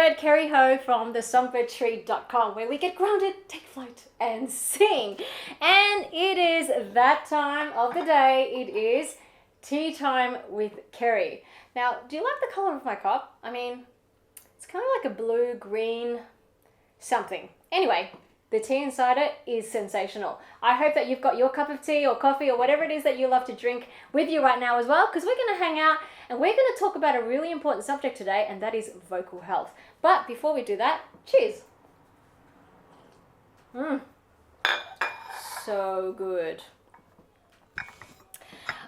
Songbird, Kerri Ho from the songbird.tree.com, where we get grounded, take flight, and sing. And it is that time of the day. It is tea time with Kerri. Now, do you like the color of my cup? I mean, it's kind of like a blue, green, something. Anyway, the tea inside it is sensational. I hope that you've got your cup of tea or coffee or whatever it is that you love to drink with you right now as well, because we're going to hang out and we're going to talk about a really important subject today, and that is vocal health. But before we do that, cheers. So good.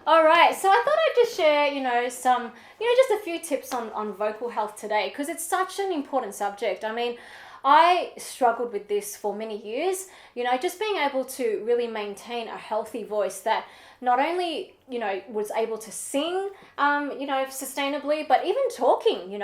All right, so I thought I'd just share, just a few tips on vocal health today, because it's such an important subject. I mean, I struggled with this for many years, just being able to really maintain a healthy voice that not only, was able to sing, sustainably, but even talking,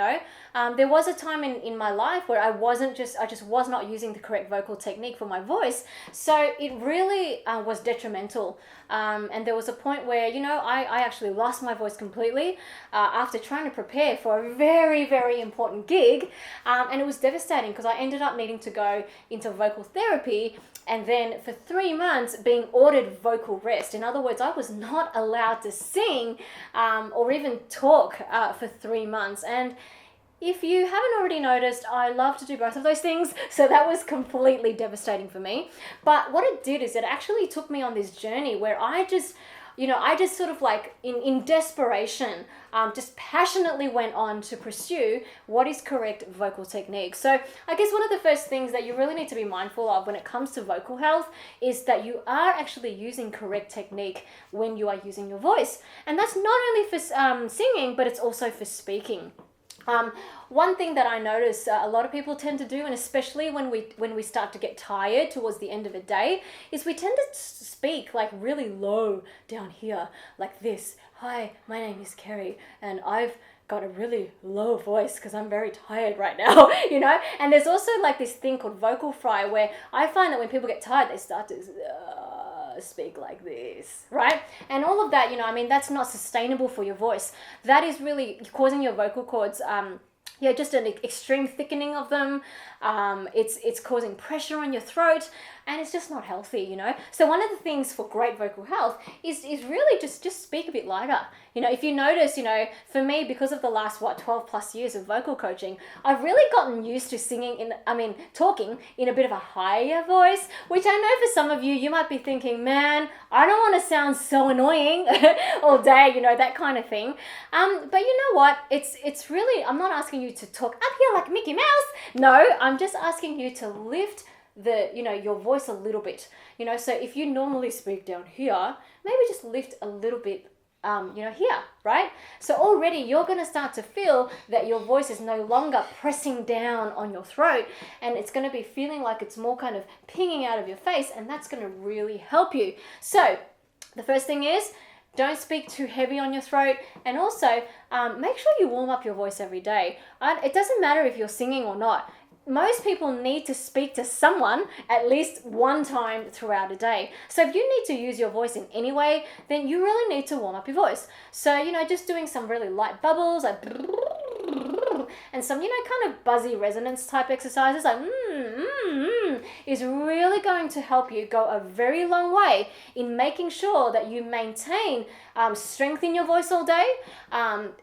there was a time in my life where I just was not using the correct vocal technique for my voice. So it really was detrimental. And there was a point where, I actually lost my voice completely after trying to prepare for a very, very important gig. And it was devastating because I ended up needing to go into vocal therapy, and then for 3 months being ordered vocal rest. In other words, I was not allowed to sing or even talk for 3 months. And if you haven't already noticed, I love to do both of those things, so that was completely devastating for me. But what it did is it actually took me on this journey where I just sort of like in desperation, just passionately went on to pursue what is correct vocal technique. So I guess one of the first things that you really need to be mindful of when it comes to vocal health is that you are actually using correct technique when you are using your voice. And that's not only for singing, but it's also for speaking. One thing that I notice a lot of people tend to do, and especially when we start to get tired towards the end of a day, is we tend to speak like really low down here, like this. Hi, my name is Kerri, and I've got a really low voice because I'm very tired right now, And there's also like this thing called vocal fry, where I find that when people get tired, they start to speak like this, right? And all of that, that's not sustainable for your voice. That is really causing your vocal cords just an extreme thickening of them. It's causing pressure on your throat, and it's just not healthy, So one of the things for great vocal health is really just speak a bit lighter. If you notice, for me, because of the last 12 plus years of vocal coaching, I've really gotten used to talking in a bit of a higher voice, which I know for some of you might be thinking, man, I don't want to sound so annoying all day, that kind of thing. But you know what? It's really, I'm not asking you to talk up here like Mickey Mouse. No, I'm just asking you to lift your voice a little bit. So if you normally speak down here, maybe just lift a little bit here, right? So already you're going to start to feel that your voice is no longer pressing down on your throat, and it's going to be feeling like it's more kind of pinging out of your face, and that's going to really help you. So the first thing is, don't speak too heavy on your throat, and also make sure you warm up your voice every day. It doesn't matter if you're singing or not. Most people need to speak to someone at least one time throughout a day. So if you need to use your voice in any way, then you really need to warm up your voice. So, just doing some really light bubbles, like and some, kind of buzzy resonance type exercises, like is really going to help you go a very long way in making sure that you maintain strength in your voice all day.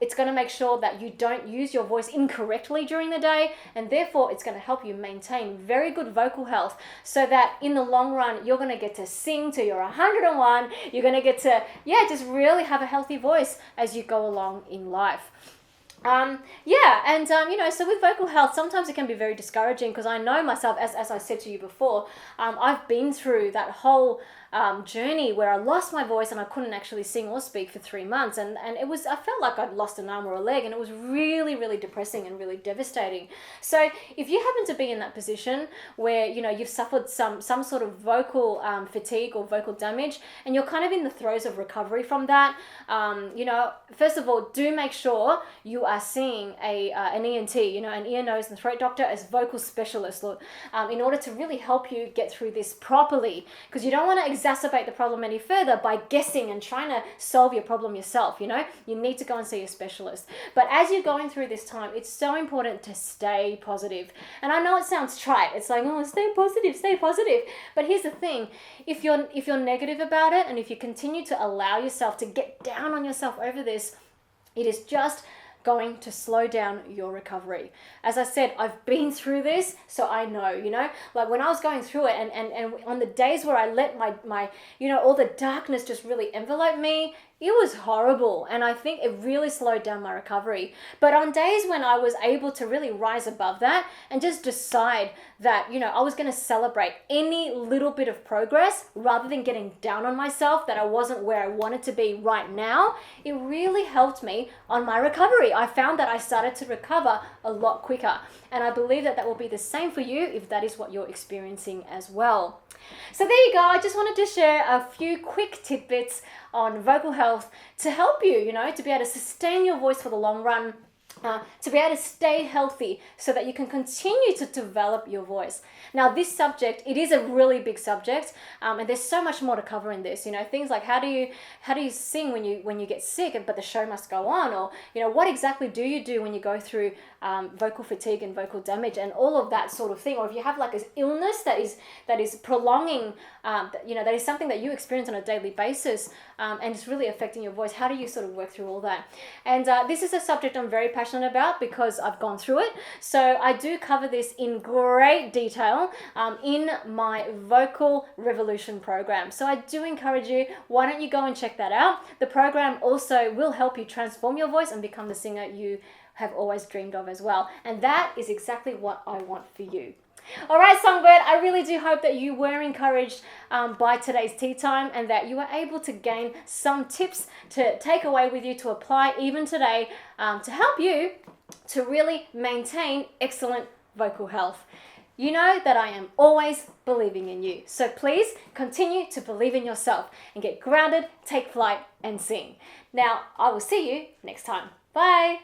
It's going to make sure that you don't use your voice incorrectly during the day, and therefore it's going to help you maintain very good vocal health, so that in the long run you're going to get to sing till you're 101. You're going to get to just really have a healthy voice as you go along in life. So with vocal health, sometimes it can be very discouraging, because I know myself, as I said to you before, I've been through that whole journey where I lost my voice and I couldn't actually sing or speak for 3 months, and I felt like I'd lost an arm or a leg, and it was really, really depressing and really devastating. So if you happen to be in that position where you've suffered some sort of vocal fatigue or vocal damage, and you're kind of in the throes of recovery from that, first of all, do make sure you are seeing an ENT, an ear, nose and throat doctor as vocal specialist, in order to really help you get through this properly, because you don't want to exacerbate the problem any further by guessing and trying to solve your problem yourself. You need to go and see a specialist. But as you're going through this time, it's so important to stay positive. And I know it sounds trite. It's like, oh, stay positive, stay positive. But here's the thing. If you're negative about it, and if you continue to allow yourself to get down on yourself over this, it is just going to slow down your recovery. As I said, I've been through this, so I know, like when I was going through it, and on the days where I let my all the darkness just really envelope me, it was horrible, and I think it really slowed down my recovery. But on days when I was able to really rise above that and just decide that, I was going to celebrate any little bit of progress rather than getting down on myself that I wasn't where I wanted to be right now, it really helped me on my recovery. I found that I started to recover a lot quicker, and I believe that will be the same for you if that is what you're experiencing as well. So there you go. I just wanted to share a few quick tidbits on vocal health to help you, to be able to sustain your voice for the long run, to be able to stay healthy so that you can continue to develop your voice. Now, this subject, it is a really big subject, and there's so much more to cover in this. Things like how do you sing when you get sick, but the show must go on, or what exactly do you do when you go through vocal fatigue and vocal damage and all of that sort of thing, or if you have like this illness that is prolonging, that is something that you experience on a daily basis, and it's really affecting your voice. How do you sort of work through all that? And this is a subject I'm very passionate about because I've gone through it. So I do cover this in great detail in my Vocal Revolution program. So I do encourage you, why don't you go and check that out? The program also will help you transform your voice and become the singer you have always dreamed of as well. And that is exactly what I want for you. All right, Songbird, I really do hope that you were encouraged by today's tea time, and that you were able to gain some tips to take away with you to apply even today to help you to really maintain excellent vocal health. You know that I am always believing in you. So please continue to believe in yourself and get grounded, take flight, and sing. Now, I will see you next time. Bye.